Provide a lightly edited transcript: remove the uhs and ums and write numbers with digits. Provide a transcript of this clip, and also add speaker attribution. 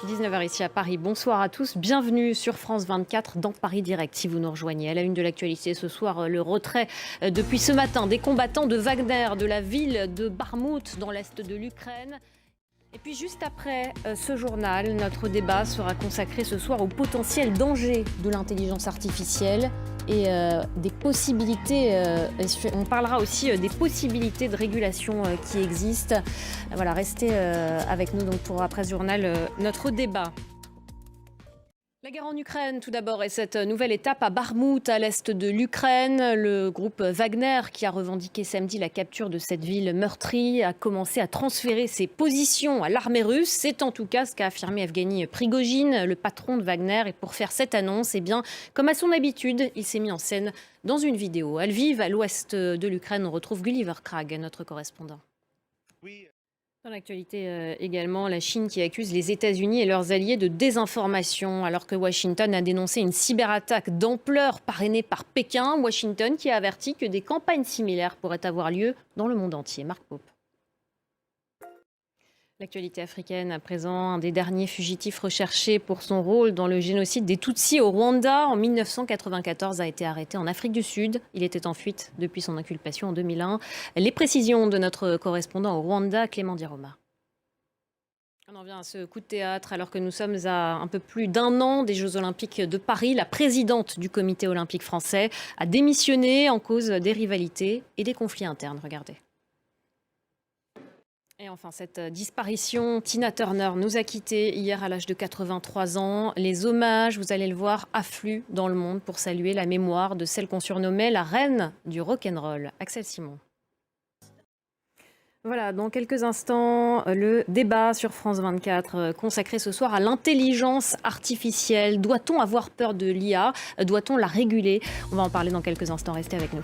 Speaker 1: 19h ici à Paris. Bonsoir à tous. Bienvenue sur France 24 dans Paris Direct si vous nous rejoignez. À la une de l'actualité ce soir, le retrait depuis ce matin des combattants de Wagner de la ville de Bakhmout dans l'est de l'Ukraine. Et puis juste après ce journal, notre débat sera consacré ce soir au potentiel danger de l'intelligence artificielle et des possibilités, on parlera aussi des possibilités de régulation qui existent. Voilà, restez avec nous donc pour après ce journal notre débat. La guerre en Ukraine, tout d'abord, et cette nouvelle étape à Bakhmout, à l'est de l'Ukraine. Le groupe Wagner, qui a revendiqué samedi la capture de cette ville meurtrie, a commencé à transférer ses positions à l'armée russe. C'est en tout cas ce qu'a affirmé Evgeny Prigojine, le patron de Wagner. Et pour faire cette annonce, eh bien, comme à son habitude, il s'est mis en scène dans une vidéo. À Lviv, à l'ouest de l'Ukraine, on retrouve Gulliver Krag, notre correspondant. Oui. Dans l'actualité également, la Chine qui accuse les États-Unis et leurs alliés de désinformation, alors que Washington a dénoncé une cyberattaque d'ampleur parrainée par Pékin. Washington qui a averti que des campagnes similaires pourraient avoir lieu dans le monde entier. Marc Pope. L'actualité africaine à présent, un des derniers fugitifs recherchés pour son rôle dans le génocide des Tutsis au Rwanda en 1994 a été arrêté en Afrique du Sud. Il était en fuite depuis son inculpation en 2001. Les précisions de notre correspondant au Rwanda, Clément Diroma. On en vient à ce coup de théâtre alors que nous sommes à un peu plus d'un an des Jeux Olympiques de Paris. La présidente du comité olympique français a démissionné en cause des rivalités et des conflits internes. Regardez. Et enfin, cette disparition, Tina Turner nous a quittés hier à l'âge de 83 ans. Les hommages, vous allez le voir, affluent dans le monde pour saluer la mémoire de celle qu'on surnommait la reine du rock'n'roll. Axel Simon. Voilà, dans quelques instants, le débat sur France 24 consacré ce soir à l'intelligence artificielle. Doit-on avoir peur de l'IA? Doit-on la réguler? On va en parler dans quelques instants. Restez avec nous.